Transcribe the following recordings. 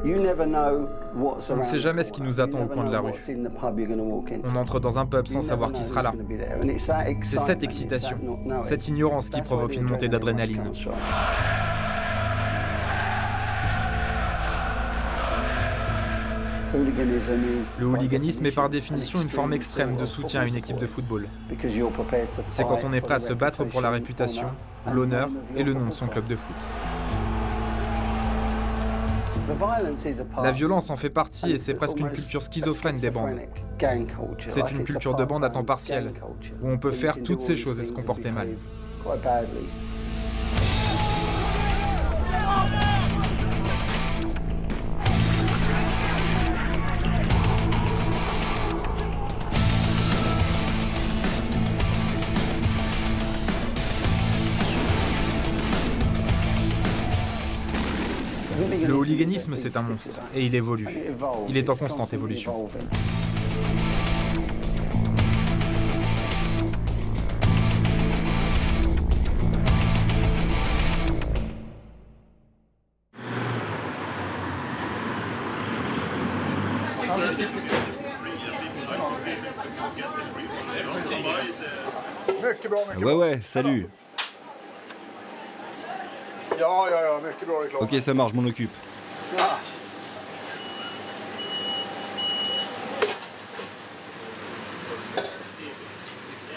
On ne sait jamais ce qui nous attend au coin de la rue. On entre dans un pub sans savoir qui sera là. C'est cette excitation, cette ignorance qui provoque une montée d'adrénaline. Le hooliganisme est par définition une forme extrême de soutien à une équipe de football. C'est quand on est prêt à se battre pour la réputation, l'honneur et le nom de son club de foot. La violence en fait partie et c'est presque une culture schizophrène des bandes. C'est une culture de bande à temps partiel, où on peut faire toutes ces choses et se comporter mal. Le hooliganisme, c'est un monstre, et il évolue. Il est en constante évolution. Ouais, salut. Ok, ça marche, je m'en occupe.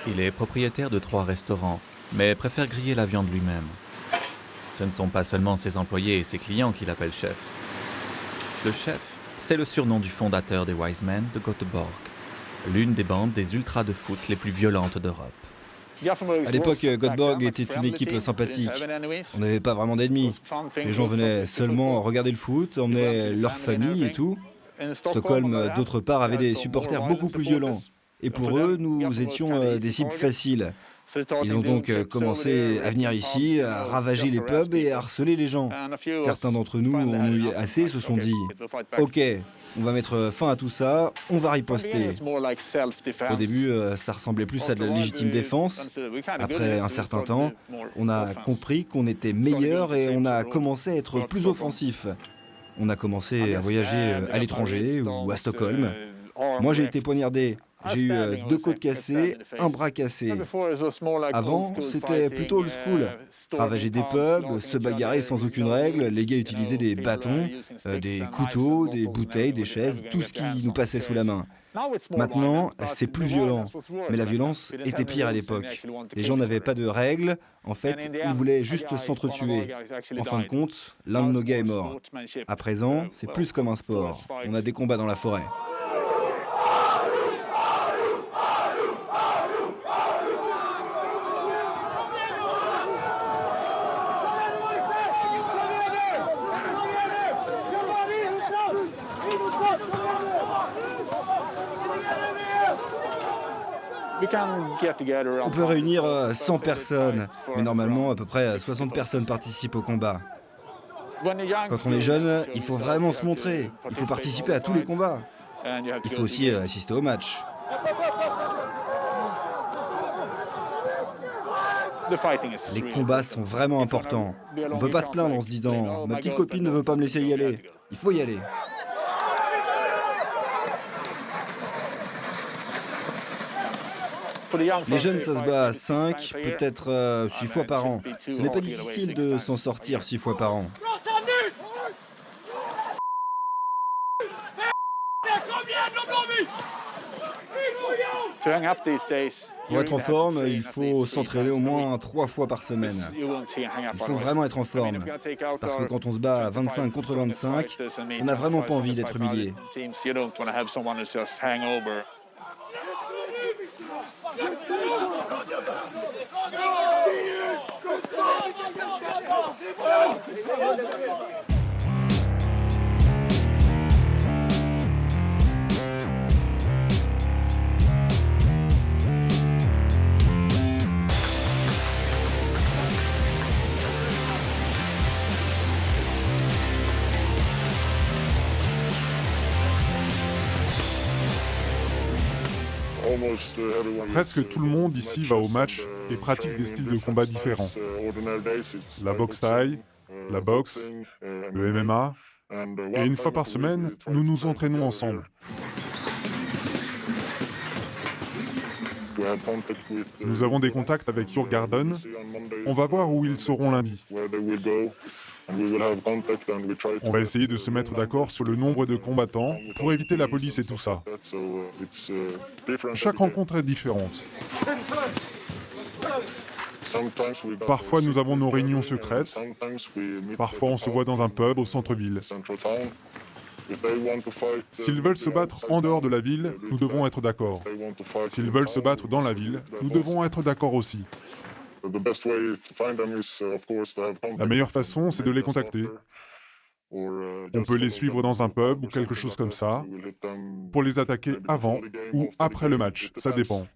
Il est propriétaire de 3 restaurants, mais préfère griller la viande lui-même. Ce ne sont pas seulement ses employés et ses clients qui l'appellent chef. Le chef, c'est le surnom du fondateur des Wise Men de Göteborg, l'une des bandes des ultras de foot les plus violentes d'Europe. À l'époque, Göteborg était une équipe sympathique. On n'avait pas vraiment d'ennemis. Les gens venaient seulement regarder le foot, emmenaient leur famille et tout. Stockholm, d'autre part, avait des supporters beaucoup plus violents. Et pour eux, nous étions des cibles faciles. Ils ont donc commencé à venir ici, à ravager les pubs et à harceler les gens. Certains d'entre nous ont eu assez et se sont dit « Ok, on va mettre fin à tout ça, on va riposter ». Au début, ça ressemblait plus à de la légitime défense. Après un certain temps, on a compris qu'on était meilleur et on a commencé à être plus offensif. On a commencé à voyager à l'étranger ou à Stockholm. Moi, j'ai été poignardé. J'ai eu 2 côtes cassées, un bras cassé. Avant, c'était plutôt old school. Ravager des pubs, se bagarrer sans aucune règle, les gars utilisaient des bâtons, des couteaux, des bouteilles, des chaises, tout ce qui nous passait sous la main. Maintenant, c'est plus violent. Mais la violence était pire à l'époque. Les gens n'avaient pas de règles. En fait, ils voulaient juste s'entretuer. En fin de compte, l'un de nos gars est mort. À présent, c'est plus comme un sport. On a des combats dans la forêt. On peut réunir 100 personnes, mais normalement à peu près 60 personnes participent au combat. Quand on est jeune, il faut vraiment se montrer, il faut participer à tous les combats. Il faut aussi assister aux matchs. Les combats sont vraiment importants. On ne peut pas se plaindre en se disant « Ma petite copine ne veut pas me laisser y aller ». Il faut y aller. Les jeunes, ça se bat à 5, peut-être 6 fois par an. Ce n'est pas difficile de s'en sortir 6 fois par an. Pour être en forme, il faut s'entraîner au moins 3 fois par semaine. Il faut vraiment être en forme. Parce que quand on se bat à 25 contre 25, on n'a vraiment pas envie d'être humilié. Presque tout le monde ici va au match et pratique des styles de combat différents. La boxe thaï, la boxe, le MMA, Et une fois par semaine, nous nous entraînons ensemble. Nous avons des contacts avec Djurgården. On va voir où ils seront lundi. On va essayer de se mettre d'accord sur le nombre de combattants pour éviter la police et tout ça. Chaque rencontre est différente. Parfois, nous avons nos réunions secrètes. Parfois, on se voit dans un pub au centre-ville. S'ils veulent se battre en dehors de la ville, nous devons être d'accord. S'ils veulent se battre dans la ville, nous devons être d'accord aussi. La meilleure façon, c'est de les contacter. On peut les suivre dans un pub ou quelque chose comme ça, pour les attaquer avant ou après le match, ça dépend.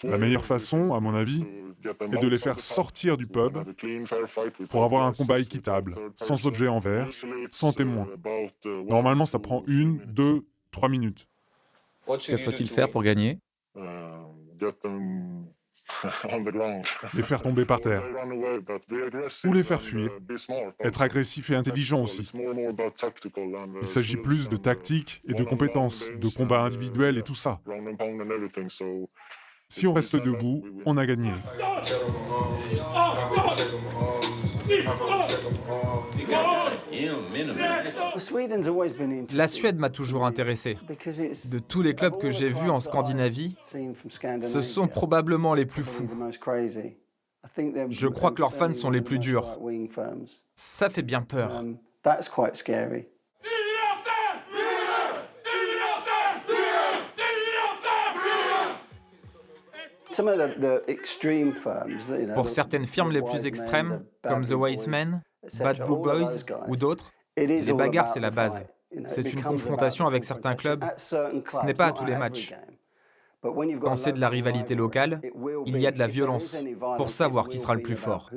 La meilleure façon, à mon avis, est de les faire sortir du pub pour avoir un combat équitable, sans objet en verre, sans témoin. Normalement, ça prend 1, 2, 3 minutes. Que faut-il faire pour gagner? Les faire tomber par terre. Ou les faire fuir. Être agressif et intelligent aussi. Il s'agit plus de tactique et de compétences, de combat individuel et tout ça. Si on reste debout, on a gagné. La Suède m'a toujours intéressé. De tous les clubs que j'ai vus en Scandinavie, ce sont probablement les plus fous. Je crois que leurs fans sont les plus durs. Ça fait bien peur. Pour certaines firmes les plus extrêmes, comme The Wise Men, Bad Blue Boys ou d'autres, les bagarres, c'est la base. C'est une confrontation avec certains clubs. Ce n'est pas à tous les matchs. Quand c'est de la rivalité locale, il y a de la violence pour savoir qui sera le plus fort.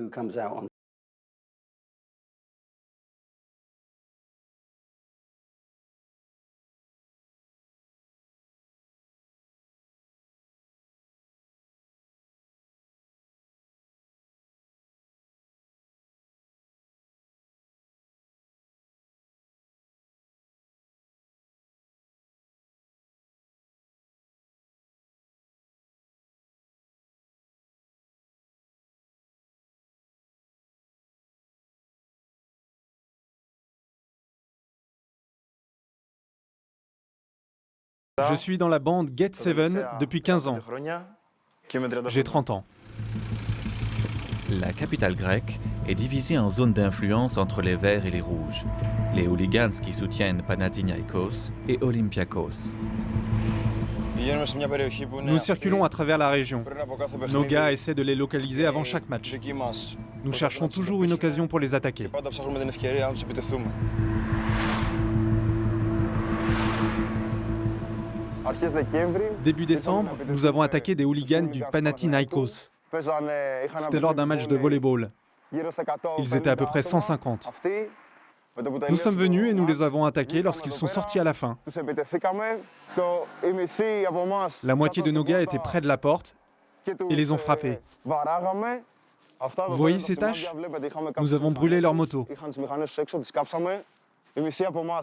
Je suis dans la bande Get Seven depuis 15 ans. J'ai 30 ans. La capitale grecque est divisée en zones d'influence entre les verts et les rouges. Les hooligans qui soutiennent Panathinaikos et Olympiakos. Nous circulons à travers la région. Nos gars essaient de les localiser avant chaque match. Nous cherchons toujours une occasion pour les attaquer. Début décembre, nous avons attaqué des hooligans du Panathinaikos. C'était lors d'un match de volleyball. Ils étaient à peu près 150. Nous sommes venus et nous les avons attaqués lorsqu'ils sont sortis à la fin. La moitié de nos gars étaient près de la porte et les ont frappés. Vous voyez ces taches? Nous avons brûlé leur moto.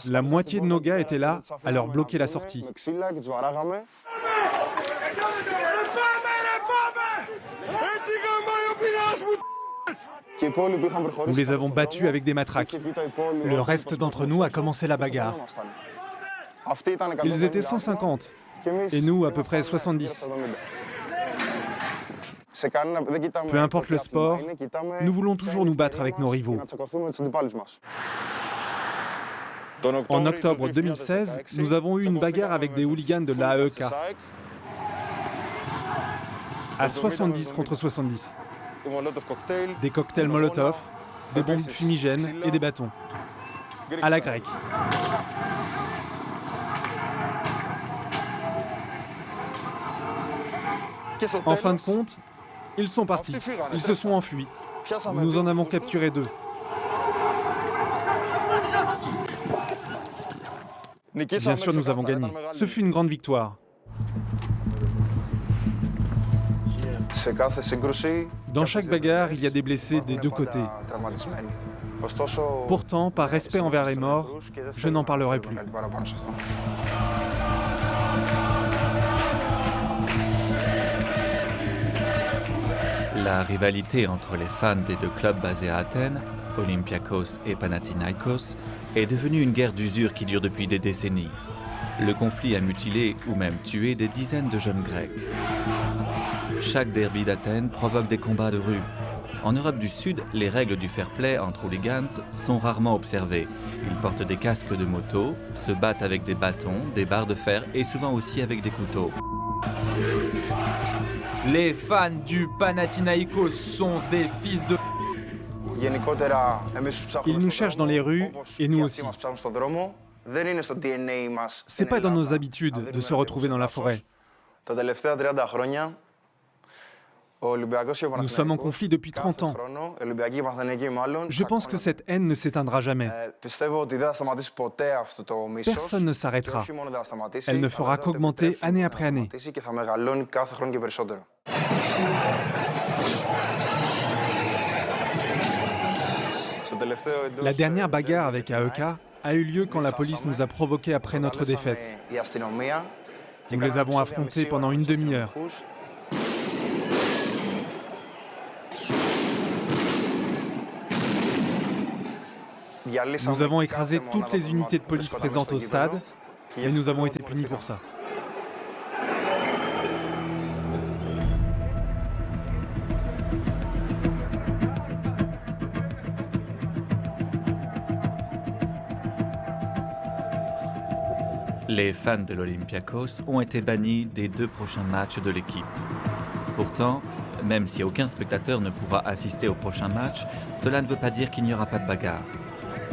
La moitié de nos gars étaient là à leur bloquer la sortie. Nous les avons battus avec des matraques. Le reste d'entre nous a commencé la bagarre. Ils étaient 150 et nous à peu près 70. Peu importe le sport, nous voulons toujours nous battre avec nos rivaux. En octobre 2016, nous avons eu une bagarre avec des hooligans de l'AEK. À 70 contre 70. Des cocktails Molotov, des bombes fumigènes et des bâtons. À la grecque. En fin de compte, ils sont partis. Ils se sont enfuis. Nous en avons capturé 2. Bien sûr, nous avons gagné. Ce fut une grande victoire. Dans chaque bagarre, il y a des blessés des deux côtés. Pourtant, par respect envers les morts, je n'en parlerai plus. La rivalité entre les fans des deux clubs basés à Athènes, Olympiakos et Panathinaikos, est devenue une guerre d'usure qui dure depuis des décennies. Le conflit a mutilé ou même tué des dizaines de jeunes Grecs. Chaque derby d'Athènes provoque des combats de rue. En Europe du Sud, les règles du fair play entre hooligans sont rarement observées. Ils portent des casques de moto, se battent avec des bâtons, des barres de fer et souvent aussi avec des couteaux. Les fans du Panathinaikos sont des fils de... Ils nous cherchent dans les rues et nous aussi. C'est pas dans nos habitudes de se retrouver dans la forêt. Nous sommes en conflit depuis 30 ans. Je pense que cette haine ne s'éteindra jamais. Personne ne s'arrêtera. Elle ne fera qu'augmenter année après année. La dernière bagarre avec AEK a eu lieu quand la police nous a provoqués après notre défaite. Nous les avons affrontés pendant une demi-heure. Nous avons écrasé toutes les unités de police présentes au stade, et nous avons été punis pour ça. Les fans de l'Olympiakos ont été bannis des 2 prochains matchs de l'équipe. Pourtant, même si aucun spectateur ne pourra assister au prochain match, cela ne veut pas dire qu'il n'y aura pas de bagarre.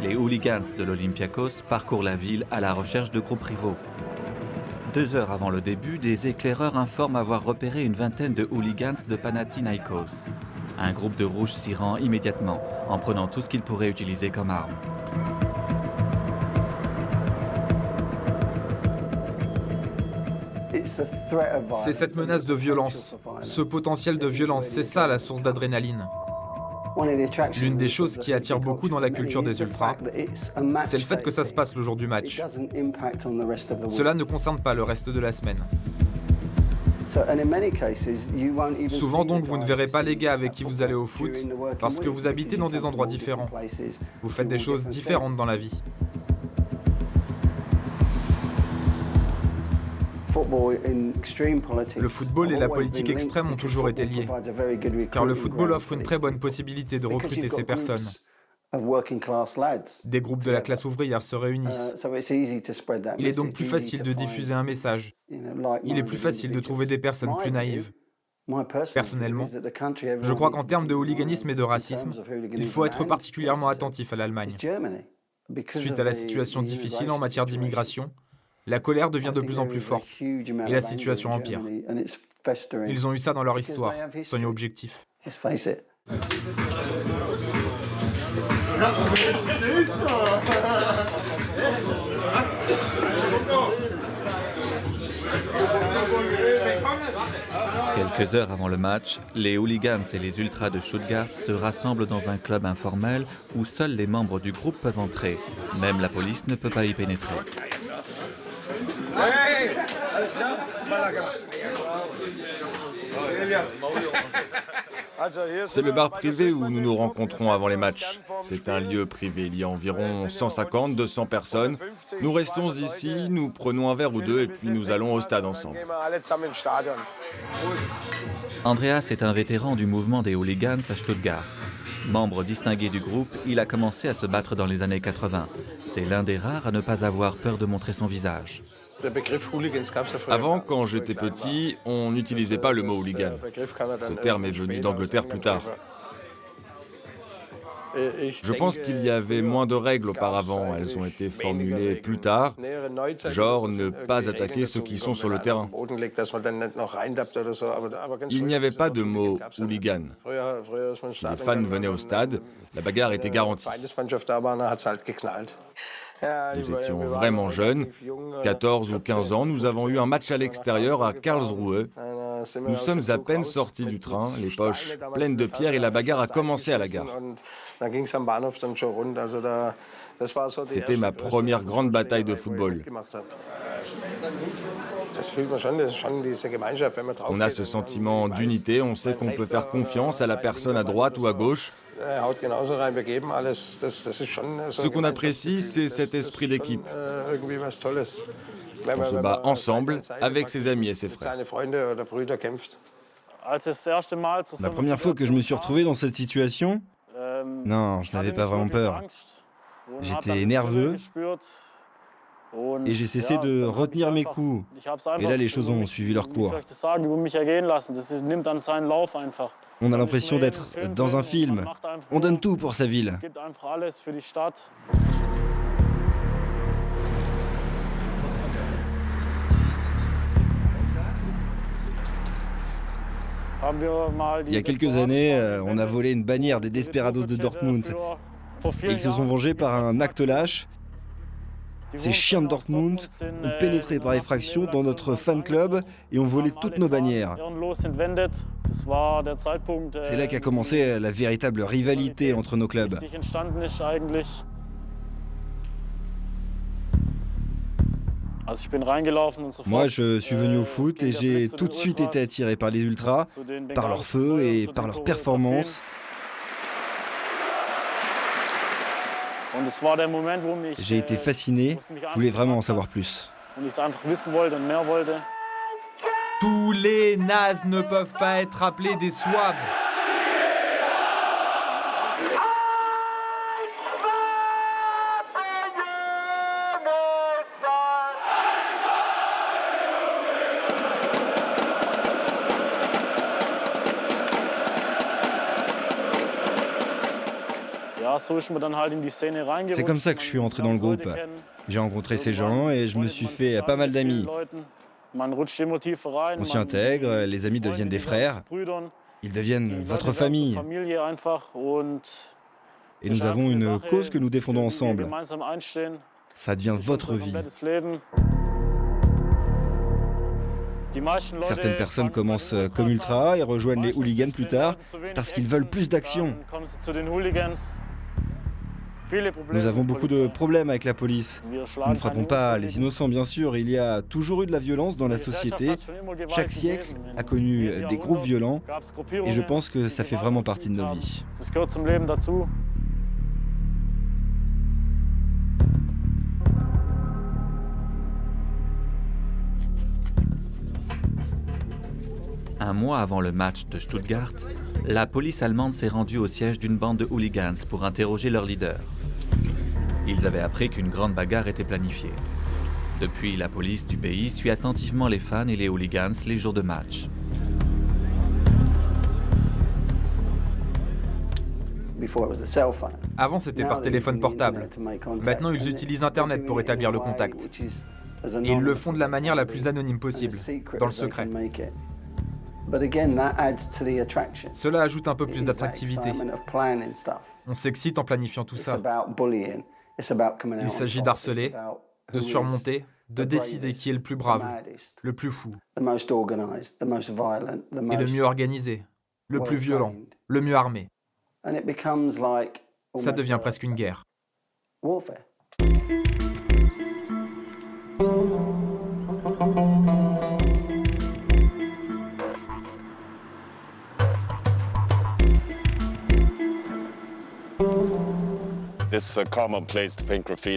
Les hooligans de l'Olympiakos parcourent la ville à la recherche de groupes rivaux. 2 heures avant le début, des éclaireurs informent avoir repéré une vingtaine de hooligans de Panathinaikos. Un groupe de rouges s'y rend immédiatement, en prenant tout ce qu'ils pourraient utiliser comme arme. C'est cette menace de violence, ce potentiel de violence, c'est ça la source d'adrénaline. L'une des choses qui attire beaucoup dans la culture des ultras, c'est le fait que ça se passe le jour du match. Cela ne concerne pas le reste de la semaine. Souvent donc, vous ne verrez pas les gars avec qui vous allez au foot, parce que vous habitez dans des endroits différents. Vous faites des choses différentes dans la vie. Le football et la politique extrême ont toujours été liés, car le football offre une très bonne possibilité de recruter ces personnes. Des groupes de la classe ouvrière se réunissent. Il est donc plus facile de diffuser un message. Il est plus facile de trouver des personnes plus naïves. Personnellement, je crois qu'en termes de hooliganisme et de racisme, il faut être particulièrement attentif à l'Allemagne. Suite à la situation difficile en matière d'immigration, la colère devient de plus en plus forte et la situation empire. Ils ont eu ça dans leur histoire, soyons objectifs. Quelques heures avant le match, les hooligans et les ultras de Stuttgart se rassemblent dans un club informel où seuls les membres du groupe peuvent entrer. Même la police ne peut pas y pénétrer. C'est le bar privé où nous nous rencontrons avant les matchs. C'est un lieu privé, il y a environ 150-200 personnes. Nous restons ici, nous prenons un verre ou deux et puis nous allons au stade ensemble. Andreas est un vétéran du mouvement des hooligans à Stuttgart. Membre distingué du groupe, il a commencé à se battre dans les années 80. C'est l'un des rares à ne pas avoir peur de montrer son visage. Avant, quand j'étais petit, on n'utilisait pas le mot hooligan. Ce terme est venu d'Angleterre plus tard. Je pense qu'il y avait moins de règles auparavant, elles ont été formulées plus tard, genre ne pas attaquer ceux qui sont sur le terrain. Il n'y avait pas de mot hooligan. Si les fans venaient au stade, la bagarre était garantie. Nous étions vraiment jeunes, 14 ou 15 ans, nous avons eu un match à l'extérieur à Karlsruhe. Nous sommes à peine sortis du train, les poches pleines de pierres et la bagarre a commencé à la gare. C'était ma première grande bataille de football. On a ce sentiment d'unité, on sait qu'on peut faire confiance à la personne à droite ou à gauche. Ce qu'on apprécie, c'est cet esprit d'équipe. On se bat ensemble avec ses amis et ses frères. La première fois que je me suis retrouvé dans cette situation, non, je n'avais pas vraiment peur. J'étais nerveux et j'ai cessé de retenir mes coups. Et là, les choses ont suivi leur cours. On a l'impression d'être dans un film. On donne tout pour sa ville. Il y a quelques années, on a volé une bannière des Desperados de Dortmund. Et ils se sont vengés par un acte lâche. Ces chiens de Dortmund ont pénétré par effraction dans notre fan club et ont volé toutes nos bannières. C'est là qu'a commencé la véritable rivalité entre nos clubs. Moi, je suis venu au foot et j'ai tout de suite été attiré par les ultras, par leur feu et par leur performance. J'ai été fasciné, je voulais vraiment en savoir plus. Tous les nazes ne peuvent pas être appelés des Swabs. C'est comme ça que je suis entré dans le groupe. J'ai rencontré ces gens et je me suis fait pas mal d'amis. On s'y intègre, les amis deviennent des frères. Ils deviennent votre famille. Et nous avons une cause que nous défendons ensemble. Ça devient votre vie. Certaines personnes commencent comme ultras et rejoignent les hooligans plus tard parce qu'ils veulent plus d'action. Nous avons beaucoup de problèmes avec la police. Nous ne frappons pas les innocents, bien sûr. Il y a toujours eu de la violence dans la société. Chaque siècle a connu des groupes violents. Et je pense que ça fait vraiment partie de nos vies. Un mois avant le match de Stuttgart, la police allemande s'est rendue au siège d'une bande de hooligans pour interroger leur leader. Ils avaient appris qu'une grande bagarre était planifiée. Depuis, la police du pays suit attentivement les fans et les hooligans les jours de match. Avant, c'était par téléphone portable. Maintenant, ils utilisent Internet pour établir le contact. Et ils le font de la manière la plus anonyme possible, dans le secret. Cela ajoute un peu plus d'attractivité. On s'excite en planifiant tout ça. Il s'agit d'harceler, de surmonter, de décider qui est le plus brave, le plus fou, et le mieux organisé, le plus violent, le mieux armé. Ça devient presque une guerre.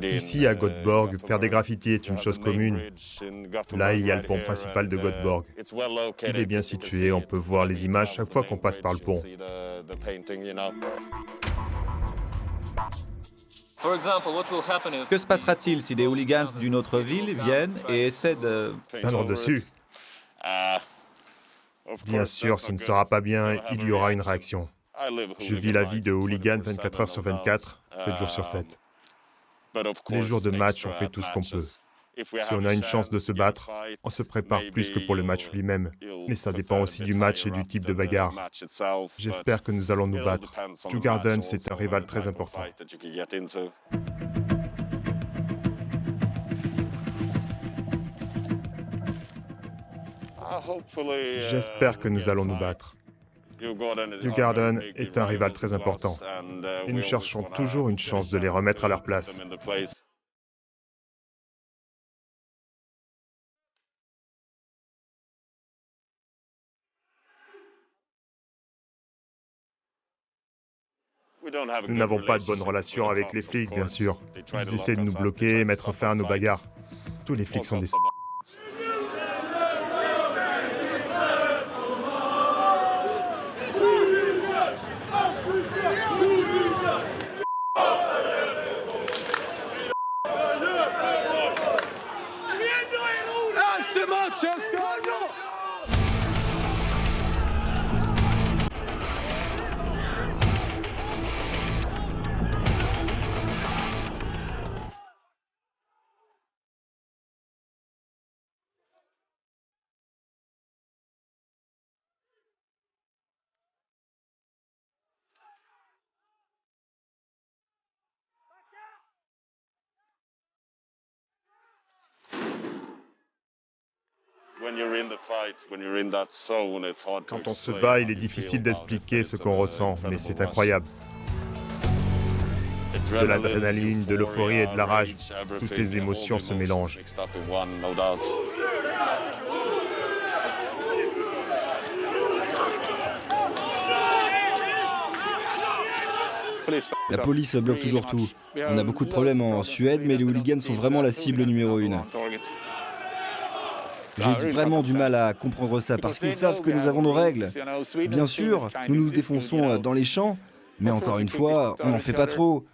Ici, à Göteborg, faire des graffitis est une chose commune. Là, il y a le pont principal de Göteborg. Il est bien situé, on peut voir les images chaque fois qu'on passe par le pont. Que se passera-t-il si des hooligans d'une autre ville viennent et essaient de... Alors dessus. Bien sûr, ce ne sera pas bien, il y aura une réaction. Je vis la vie de hooligan 24 heures sur 24, 7 jours sur 7. Les jours de match, on fait tout ce qu'on peut. Si on a une chance de se battre, on se prépare plus que pour le match lui-même. Mais ça dépend aussi du match et du type de bagarre. J'espère que nous allons nous battre. Djurgården, c'est un rival très important. J'espère que nous allons nous battre. Dewgarden est un rival très important et nous cherchons toujours une chance de les remettre à leur place. Nous n'avons pas de bonne relation avec les flics, bien sûr. Ils essaient de nous bloquer, mettre fin à nos bagarres. Tous les flics sont des... Quand on se bat, il est difficile d'expliquer ce qu'on ressent, mais c'est incroyable. De l'adrénaline, de l'euphorie et de la rage, toutes les émotions se mélangent. La police bloque toujours tout. On a beaucoup de problèmes en Suède, mais les hooligans sont vraiment la cible numéro 1. J'ai vraiment du mal à comprendre ça, parce qu'ils savent que nous avons nos règles. Bien sûr, nous nous défonçons dans les champs, mais encore une fois, on n'en fait pas trop.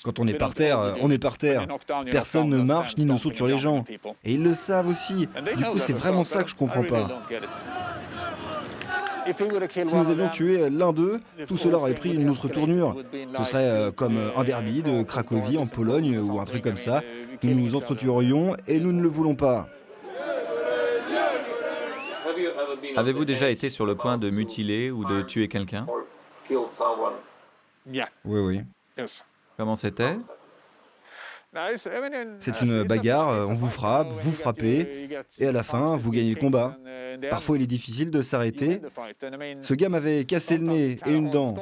Quand on est par terre, on est par terre. Personne ne marche ni ne saute sur les gens. Et ils le savent aussi. Du coup, c'est vraiment ça que je comprends pas. Si nous avions tué l'un d'eux, tout cela aurait pris une autre tournure. Ce serait comme un derby de Cracovie en Pologne ou un truc comme ça. Nous nous entretuerions et nous ne le voulons pas. Avez-vous déjà été sur le point de mutiler ou de tuer quelqu'un? Oui, oui. Comment c'était? C'est une bagarre, on vous frappe, vous frappez, et à la fin, vous gagnez le combat. Parfois, il est difficile de s'arrêter. Ce gars m'avait cassé le nez et une dent.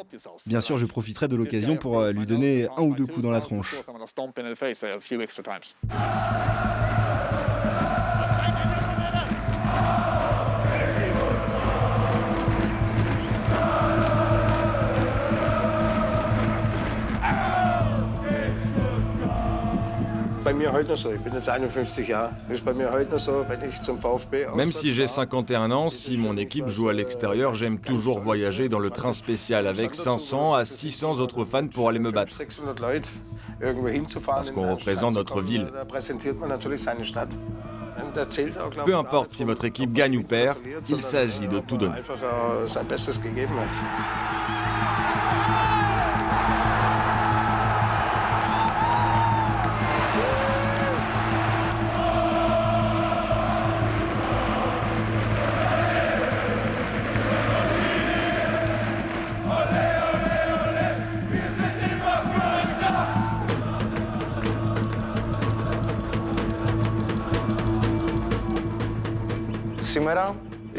Bien sûr, je profiterai de l'occasion pour lui donner un ou deux coups dans la tronche. Même si j'ai 51 ans, si mon équipe joue à l'extérieur, j'aime toujours voyager dans le train spécial avec 500 à 600 autres fans pour aller me battre. Parce qu'on représente notre ville. Peu importe si votre équipe gagne ou perd, il s'agit de tout donner.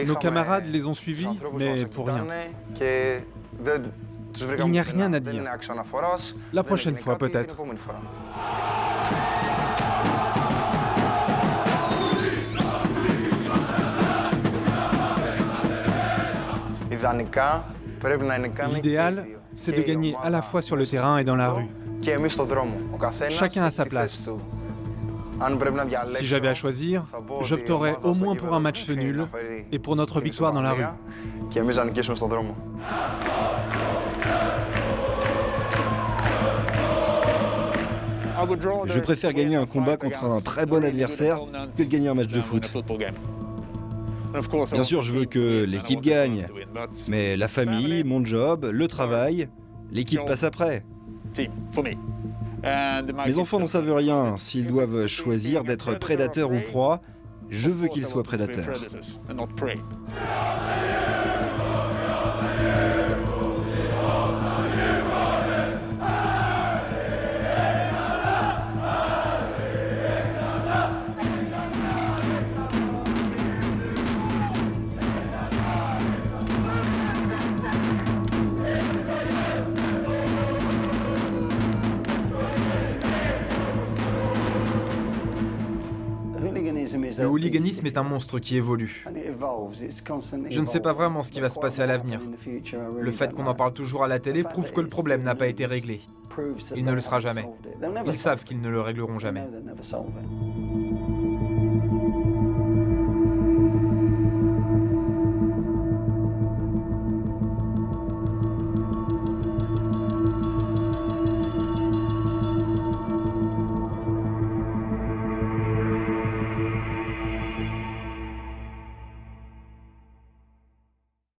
Nos camarades les ont suivis, mais pour rien. Il n'y a rien à dire. La prochaine fois, peut-être. L'idéal, c'est de gagner à la fois sur le terrain et dans la rue. Chacun à sa place. Si j'avais à choisir, j'opterais au moins pour un match nul et pour notre victoire dans la rue. Je préfère gagner un combat contre un très bon adversaire que de gagner un match de foot. Bien sûr, je veux que l'équipe gagne, mais la famille, mon job, le travail, l'équipe passe après. Mes enfants n'en savent rien. S'ils doivent choisir d'être prédateurs ou proie, je veux qu'ils soient prédateurs. Le hooliganisme est un monstre qui évolue. Je ne sais pas vraiment ce qui va se passer à l'avenir. Le fait qu'on en parle toujours à la télé prouve que le problème n'a pas été réglé. Il ne le sera jamais. Ils savent qu'ils ne le régleront jamais.